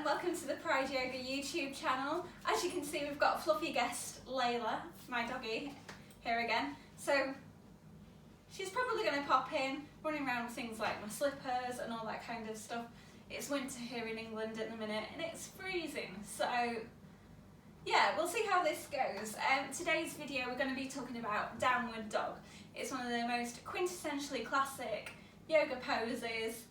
welcome to the Pride Yoga YouTube channel. As you can see, we've got fluffy guest Layla, my doggy, here again. So she's probably going to pop in, running around with things like my slippers and all that kind of stuff. It's winter here in England at the minute and it's freezing, so yeah, we'll see how this goes. Today's video we're going to be talking about downward dog. It's one of the most quintessentially classic yoga poses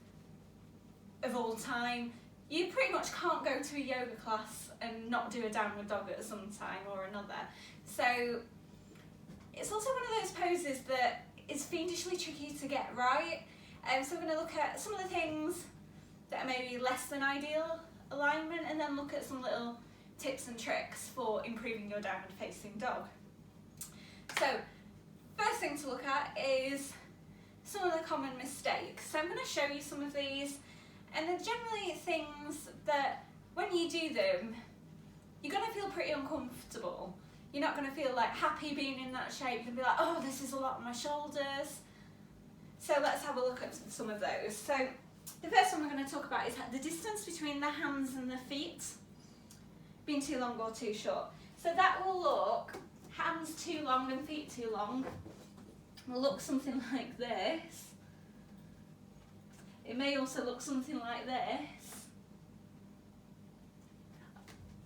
of all time. You pretty much can't go to a yoga class and not do a downward dog at some time or another. So it's also one of those poses that is fiendishly tricky to get right. So we're going to look at some of the things that are maybe less than ideal alignment and then look at some little tips and tricks for improving your downward facing dog. So first thing to look at is some of the common mistakes. So I'm going to show you some of these, and they're generally things that when you do them, you're going to feel pretty uncomfortable. You're not going to feel like happy being in that shape. You're going to be like, oh, this is a lot on my shoulders. So let's have a look at some of those. So the first one we're going to talk about is the distance between the hands and the feet being too long or too short. So that will look, hands too long and feet too long, will look something like this. It may also look something like this.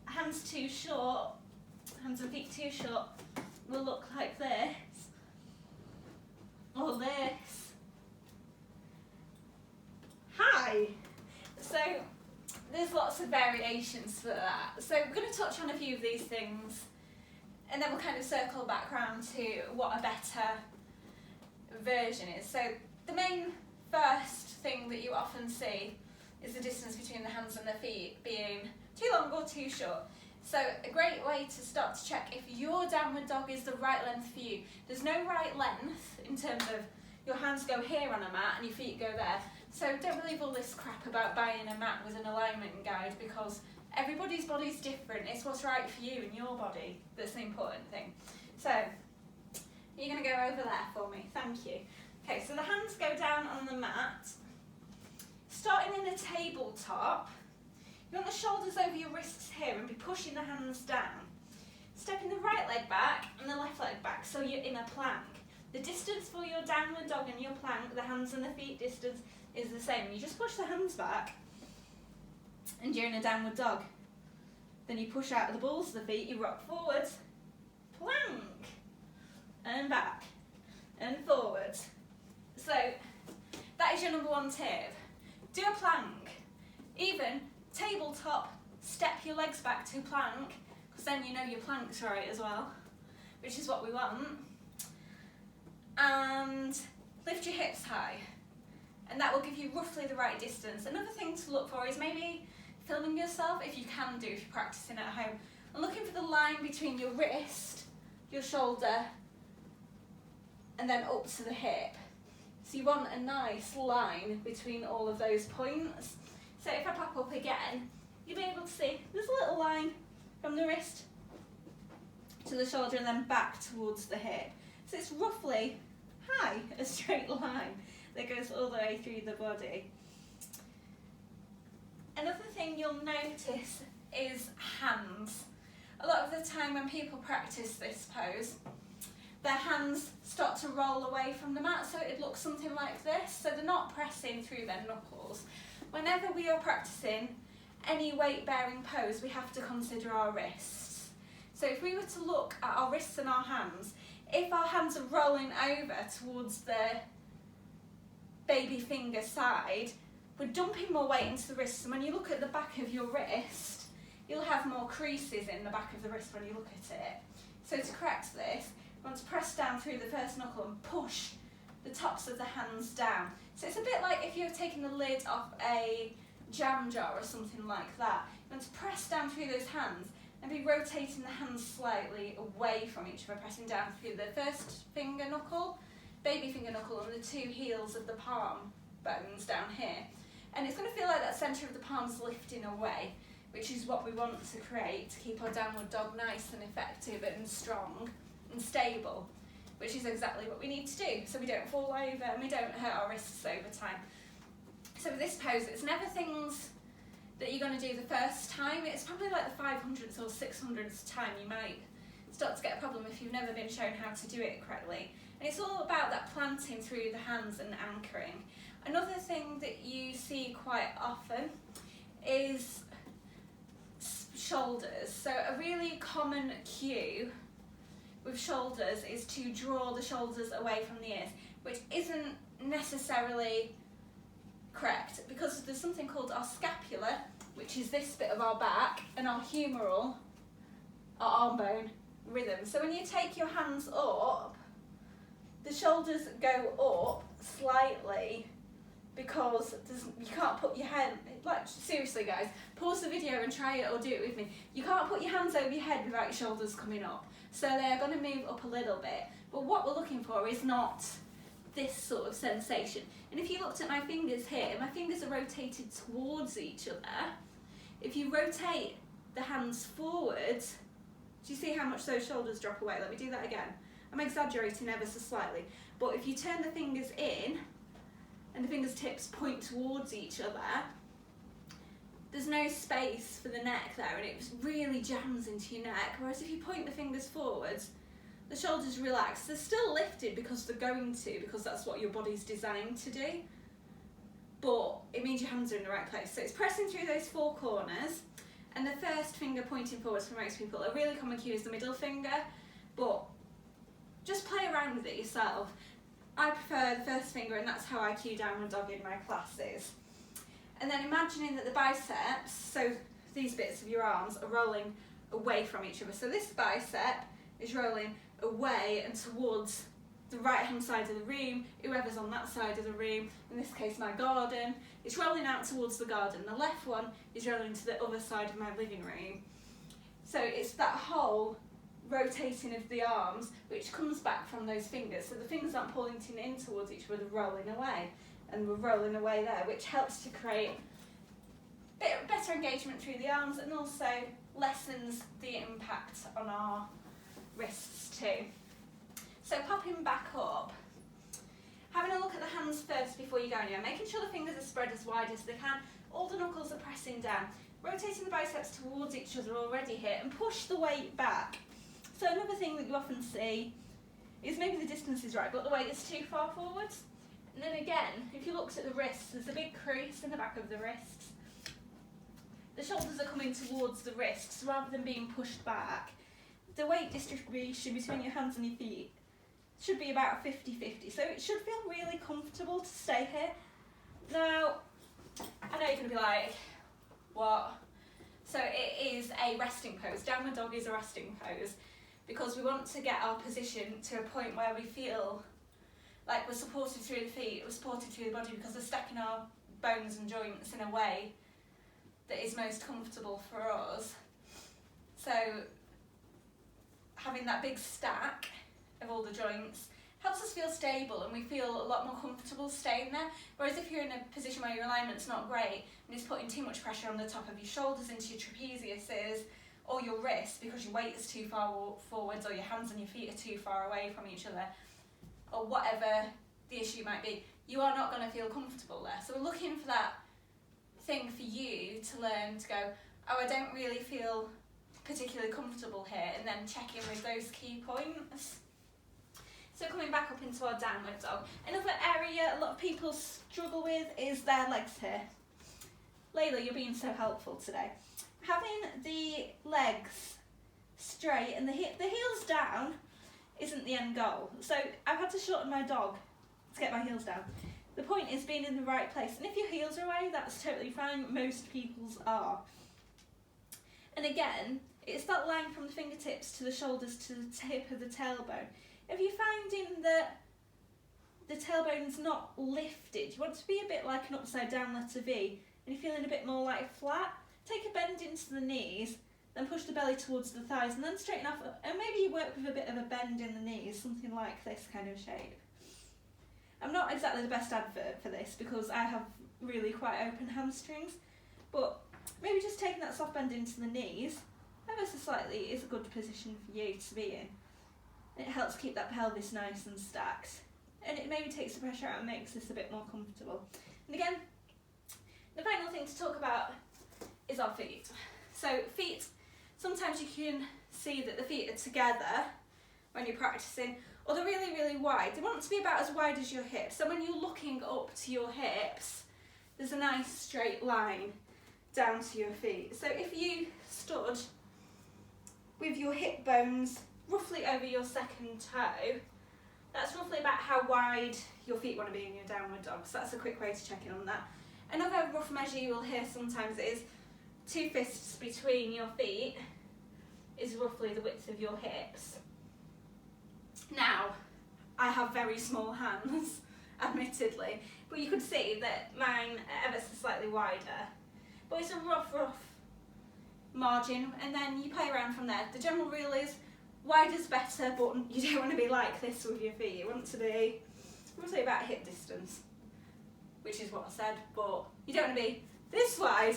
Hands too short, hands and feet too short, will look like this, or this. Hi! So there's lots of variations for that. So we're going to touch on a few of these things and then we'll kind of circle back round to what a better version is. So the main first thing that you often see is the distance between the hands and the feet being too long or too short. So a great way to start to check if your downward dog is the right length for you. There's no right length in terms of your hands go here on a mat and your feet go there. So don't believe all this crap about buying a mat with an alignment guide, because everybody's body's different. It's what's right for you and your body that's the important thing. So you're going to go over there for me, thank you. Okay, so the hands go down on the mat. Starting in a tabletop, you want the shoulders over your wrists here and be pushing the hands down. Stepping the right leg back and the left leg back, so you're in a plank. The distance for your downward dog and your plank, the hands and the feet distance, is the same. You just push the hands back and you're in a downward dog. Then you push out the balls of the feet, you rock forwards, plank, and back, and forwards. So that is your number one tip. Do a plank. Even tabletop, step your legs back to plank, because then you know your plank's right as well, which is what we want. And lift your hips high, and that will give you roughly the right distance. Another thing to look for is maybe filming yourself, if you can do, if you're practicing at home, and looking for the line between your wrist, your shoulder, and then up to the hip. So you want a nice line between all of those points. So if I pop up again, you'll be able to see there's a little line from the wrist to the shoulder and then back towards the hip. So it's roughly a straight line that goes all the way through the body. Another thing you'll notice is hands. A lot of the time when people practice this pose, their hands start to roll away from the mat, so it looks something like this. So they're not pressing through their knuckles. Whenever we are practicing any weight-bearing pose, we have to consider our wrists. So if we were to look at our wrists and our hands, if our hands are rolling over towards the baby finger side, we're dumping more weight into the wrists. And when you look at the back of your wrist, you'll have more creases in the back of the wrist when you look at it. So to correct this, you want to press down through the first knuckle and push the tops of the hands down. So it's a bit like if you're taking the lid off a jam jar or something like that. You want to press down through those hands and be rotating the hands slightly away from each other, pressing down through the first finger knuckle, baby finger knuckle, and the two heels of the palm bones down here. And it's going to feel like that centre of the palm's lifting away, which is what we want to create to keep our downward dog nice and effective and strong and stable, which is exactly what we need to do, so we don't fall over and we don't hurt our wrists over time. So with this pose, it's never things that you're going want to do the first time. It's probably like the 500th or 600th time you might start to get a problem if you've never been shown how to do it correctly. And it's all about that planting through the hands and anchoring. Another thing that you see quite often is shoulders. So a really common cue with shoulders is to draw the shoulders away from the ears, which isn't necessarily correct, because there's something called our scapula, which is this bit of our back, and our humeral, our arm bone rhythm. So when you take your hands up, the shoulders go up slightly because you can't put your hand, like seriously guys, pause the video and try it or do it with me. You can't put your hands over your head without your shoulders coming up. So they're going to move up a little bit. But what we're looking for is not this sort of sensation. And if you looked at my fingers here, my fingers are rotated towards each other. If you rotate the hands forwards, do you see how much those shoulders drop away? Let me do that again. I'm exaggerating ever so slightly. But if you turn the fingers in, and the fingers tips point towards each other, there's no space for the neck there, and it really jams into your neck. Whereas if you point the fingers forwards, the shoulders relax. They're still lifted because they're going to, because that's what your body's designed to do. But it means your hands are in the right place. So it's pressing through those four corners, and the first finger pointing forwards for most people. A really common cue is the middle finger, but just play around with it yourself. I prefer the first finger, and that's how I cue downward dog in my classes. And then imagining that the biceps, so these bits of your arms, are rolling away from each other. So this bicep is rolling away and towards the right hand side of the room, whoever's on that side of the room, in this case my garden, it's rolling out towards the garden. The left one is rolling to the other side of my living room. So it's that whole rotating of the arms which comes back from those fingers. So the fingers aren't pointing in towards each other, they're rolling away. And we're rolling away there, which helps to create better engagement through the arms, and also lessens the impact on our wrists too. So popping back up, having a look at the hands first before you go anywhere, making sure the fingers are spread as wide as they can, all the knuckles are pressing down, rotating the biceps towards each other already here, and push the weight back. So another thing that you often see is maybe the distance is right, but the weight is too far forwards. And then again, if you looked at the wrists, there's a big crease in the back of the wrists. The shoulders are coming towards the wrists rather than being pushed back. The weight distribution between your hands and your feet should be about 50-50, so it should feel really comfortable to stay here. Now, I know you're going to be like, what? So it is a resting pose. Downward dog is a resting pose because we want to get our position to a point where we feel like we're supported through the feet, we're supported through the body, because we're stacking our bones and joints in a way that is most comfortable for us. So having that big stack of all the joints helps us feel stable, and we feel a lot more comfortable staying there. Whereas if you're in a position where your alignment's not great and it's putting too much pressure on the top of your shoulders into your trapeziuses or your wrists because your weight is too far forwards, or your hands and your feet are too far away from each other, or whatever the issue might be, you are not going to feel comfortable there. So we're looking for that thing for you to learn to go, oh, I don't really feel particularly comfortable here, and then check in with those key points. So coming back up into our downward dog, another area a lot of people struggle with is their legs here. Layla, you're being so helpful today. Having the legs straight and the heels down isn't the end goal. So I've had to shorten my dog to get my heels down. The point is being in the right place, and if your heels are away, that's totally fine. Most people's are. And again, it's that line from the fingertips to the shoulders to the tip of the tailbone. If you're finding that the tailbone's not lifted, you want to be a bit like an upside down letter V, and you're feeling a bit more like flat, take a bend into the knees, then push the belly towards the thighs, and then straighten off, and maybe you work with a bit of a bend in the knees, something like this kind of shape. I'm not exactly the best advert for this because I have really quite open hamstrings, but maybe just taking that soft bend into the knees, ever so slightly, is a good position for you to be in. It helps keep that pelvis nice and stacked, and it maybe takes the pressure out and makes this a bit more comfortable. And again, the final thing to talk about is is our feet. So feet, sometimes you can see that the feet are together when you're practicing, or they're really, really wide. They want to be about as wide as your hips. So when you're looking up to your hips, there's a nice straight line down to your feet. So if you stood with your hip bones roughly over your second toe, that's roughly about how wide your feet want to be in your downward dog. So that's a quick way to check in on that. Another rough measure you will hear sometimes is 2 fists between your feet is roughly the width of your hips. Now, I have very small hands, admittedly, but you could see that mine are ever so slightly wider. But it's a rough margin, and then you play around from there. The general rule is wider's better, but you don't want to be like this with your feet. You want to be roughly about hip distance, which is what I said, but you don't want to be this wide,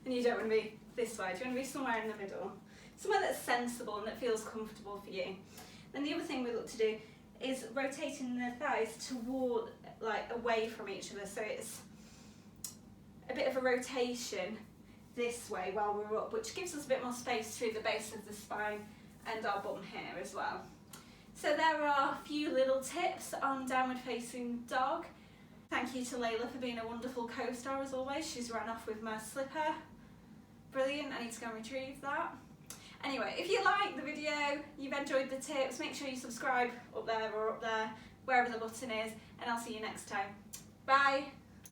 and you don't want to be this wide. You want to be somewhere in the middle, somewhere that's sensible and that feels comfortable for you. And the other thing we look to do is rotating the thighs toward, like, away from each other, so it's a bit of a rotation this way while we're up, which gives us a bit more space through the base of the spine and our bum here as well. So there are a few little tips on downward facing dog. Thank you to Layla for being a wonderful co-star as always. She's run off with my slipper. Brilliant, I need to go and retrieve that. Anyway, if you like the video, you've enjoyed the tips, make sure you subscribe up there or up there, wherever the button is, and I'll see you next time. Bye!